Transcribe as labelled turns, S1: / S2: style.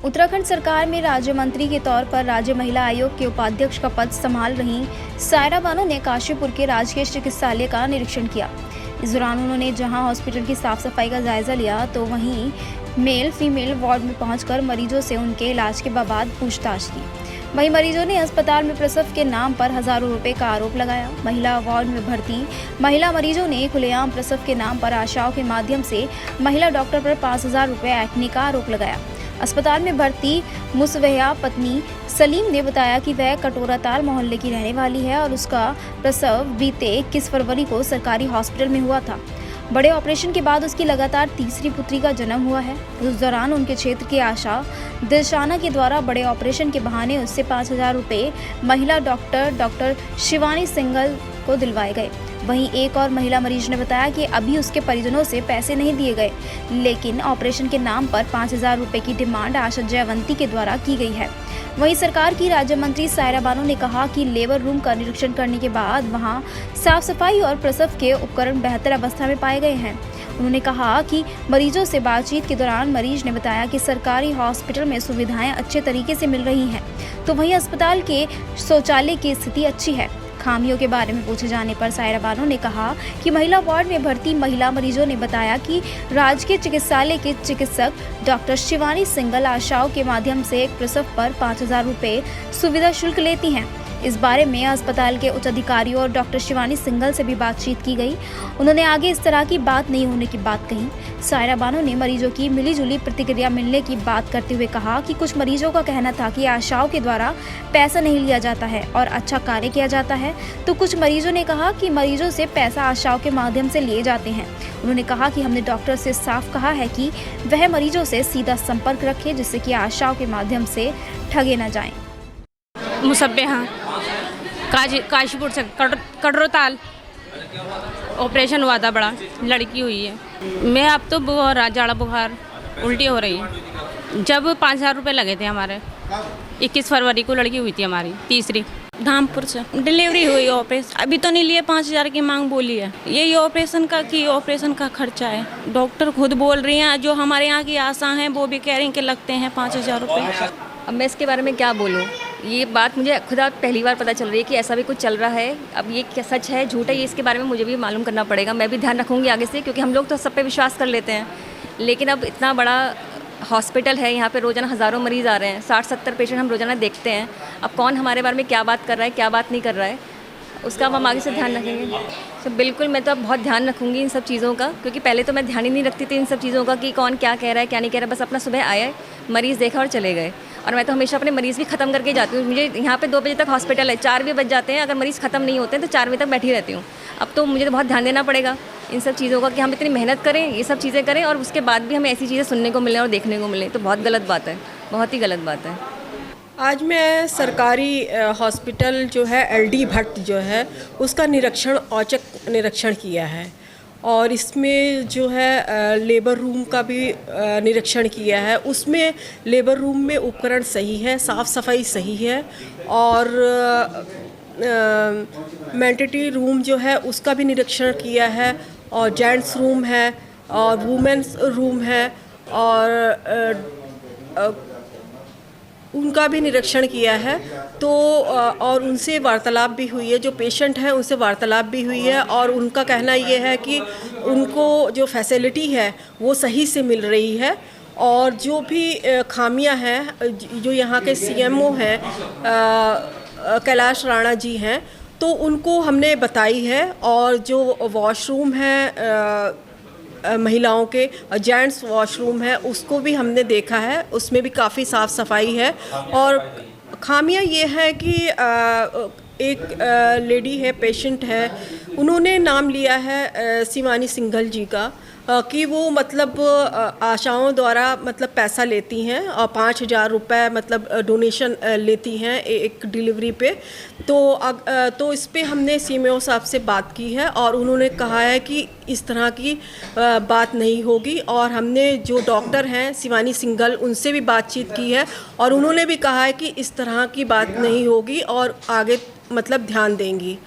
S1: उत्तराखंड सरकार में राज्य मंत्री के तौर पर राज्य महिला आयोग के उपाध्यक्ष का पद संभाल रही सायरा बानो ने काशीपुर के राजकीय चिकित्सालय का निरीक्षण किया। इस दौरान उन्होंने जहां हॉस्पिटल की साफ सफाई का जायजा लिया तो वहीं मेल फीमेल वार्ड में पहुंचकर मरीजों से उनके इलाज के बाद पूछताछ की। वहीं मरीजों ने अस्पताल में प्रसव के नाम पर हजारों रुपए का आरोप लगाया। महिला वार्ड में भर्ती महिला मरीजों ने खुलेआम प्रसव के नाम पर आशाओं के माध्यम से महिला डॉक्टर पर 5,000 रुपए ऐंठने का आरोप लगाया। अस्पताल में भर्ती मुसवैया पत्नी सलीम ने बताया कि वह कटोराताल मोहल्ले की रहने वाली है और उसका प्रसव बीते 21 फरवरी को सरकारी हॉस्पिटल में हुआ था। बड़े ऑपरेशन के बाद उसकी लगातार तीसरी पुत्री का जन्म हुआ है। उस दौरान उनके क्षेत्र की आशा दिलशाना के द्वारा बड़े ऑपरेशन के बहाने उससे 5,000 रुपये महिला डॉक्टर शिवानी सिंघल को दिलवाए गए। वहीं एक और महिला मरीज ने बताया कि अभी उसके परिजनों से पैसे नहीं दिए गए, लेकिन ऑपरेशन के नाम पर 5,000 रुपये की डिमांड आशा जयवंती के द्वारा की गई है। वहीं सरकार की राज्य मंत्री सायरा बानो ने कहा कि लेबर रूम का निरीक्षण करने के बाद वहां साफ सफाई और प्रसव के उपकरण बेहतर अवस्था में पाए गए हैं। उन्होंने कहा कि मरीजों से बातचीत के दौरान मरीज ने बताया कि सरकारी हॉस्पिटल में सुविधाएं अच्छे तरीके से मिल रही हैं, तो वहीं अस्पताल के शौचालय की स्थिति अच्छी है। खामियों के बारे में पूछे जाने पर सायरा बानो ने कहा कि महिला वार्ड में भर्ती महिला मरीजों ने बताया कि राजकीय चिकित्सालय के चिकित्सक डॉक्टर शिवानी सिंघल आशाओं के माध्यम से एक प्रसव पर 5,000 रुपये सुविधा शुल्क लेती हैं। इस बारे में अस्पताल के उच्च अधिकारियों और डॉक्टर शिवानी सिंघल से भी बातचीत की गई। उन्होंने आगे इस तरह की बात नहीं होने की बात कही। सायरा बानो ने मरीजों की मिलीजुली प्रतिक्रिया मिलने की बात करते हुए कहा कि कुछ मरीजों का कहना था कि आशाओं के द्वारा पैसा नहीं लिया जाता है और अच्छा कार्य किया जाता है, तो कुछ मरीजों ने कहा कि मरीजों से पैसा आशाओं के माध्यम से लिए जाते हैं। उन्होंने कहा कि हमने डॉक्टर से साफ कहा है कि वह मरीजों से सीधा संपर्क रखे, जिससे कि आशाओं के माध्यम से ठगे न जाएं।
S2: मुसब्बे हाँ काशीपुर से कटोराताल ऑपरेशन हुआ था, बड़ा लड़की हुई है। मैं अब तो बहुत ज़्यादा बुखार उल्टी हो रही है। जब 5,000 रुपये लगे थे हमारे 21 फरवरी को लड़की हुई थी हमारी तीसरी।
S3: धामपुर से डिलीवरी हुई ऑपरेशन, अभी तो नहीं लिए, 5,000 की मांग बोली है। यही ऑपरेशन का खर्चा है। डॉक्टर खुद बोल रही हैं, जो हमारे यहाँ की आशा हैं वो भी कह रही हैं कि लगते हैं 5,000 रुपये।
S4: अब मैं इसके बारे में क्या बोलूँ, ये बात मुझे खुदा पहली बार पता चल रही है कि ऐसा भी कुछ चल रहा है। अब ये क्या सच है झूठ है, ये इसके बारे में मुझे भी मालूम करना पड़ेगा। मैं भी ध्यान रखूँगी आगे से, क्योंकि हम लोग तो सब पे विश्वास कर लेते हैं, लेकिन अब इतना बड़ा हॉस्पिटल है, यहाँ पे रोज़ाना हज़ारों मरीज़ आ रहे हैं, 60-70 पेशेंट हम रोज़ाना देखते हैं। अब कौन हमारे बारे में क्या बात कर रहा है, क्या बात नहीं कर रहा है, उसका हम आगे से ध्यान रखेंगे। तो बिल्कुल मैं तो अब बहुत ध्यान रखूँगी इन सब चीज़ों का, क्योंकि पहले तो मैं ध्यान ही नहीं रखती थी इन सब चीज़ों का कि कौन क्या कह रहा है क्या नहीं कह रहा है। बस अपना सुबह आए, मरीज़ देखा और चले गए। और मैं तो हमेशा अपने मरीज़ भी ख़त्म करके जाती हूँ। मुझे यहाँ पे 2 बजे तक हॉस्पिटल है, 4 भी बज जाते हैं। अगर मरीज़ ख़त्म नहीं होते हैं तो 4 बजे तक बैठी रहती हूँ। अब तो मुझे तो बहुत ध्यान देना पड़ेगा इन सब चीज़ों का कि हम इतनी मेहनत करें, ये सब चीज़ें करें और उसके बाद भी हमें ऐसी चीज़ें सुनने को मिलें और देखने को मिलें, तो बहुत गलत बात है, बहुत ही गलत बात है।
S5: आज मैं सरकारी हॉस्पिटल जो है LD भट्ट जो है उसका निरीक्षण, औचक निरीक्षण किया है और इसमें जो है लेबर रूम का भी निरीक्षण किया है। उसमें लेबर रूम में उपकरण सही है, साफ़ सफाई सही है और मैटरनिटी रूम जो है उसका भी निरीक्षण किया है और जेंट्स रूम है और वुमेन्स रूम है और उनका भी निरीक्षण किया है। तो और उनसे वार्तालाप भी हुई है, जो पेशेंट हैं उनसे वार्तालाप भी हुई है और उनका कहना ये है कि उनको जो फैसिलिटी है वो सही से मिल रही है और जो भी खामियां हैं, जो यहाँ के CMO हैं कैलाश राणा जी हैं, तो उनको हमने बताई है। और जो वॉशरूम है महिलाओं के, जेंट्स वॉशरूम है, उसको भी हमने देखा है, उसमें भी काफ़ी साफ़ सफाई है। और खामियां ये है कि एक लेडी है, पेशेंट है, उन्होंने नाम लिया है शिवानी सिंघल जी का कि वो मतलब आशाओं द्वारा मतलब पैसा लेती हैं और 5,000 रुपये मतलब डोनेशन लेती हैं एक डिलीवरी पे। तो इस पे हमने CMO साहब से बात की है और उन्होंने कहा है कि इस तरह की बात नहीं होगी और हमने जो डॉक्टर हैं शिवानी सिंघल उनसे भी बातचीत की है और उन्होंने भी कहा है कि इस तरह की बात नहीं होगी और आगे मतलब ध्यान देंगी।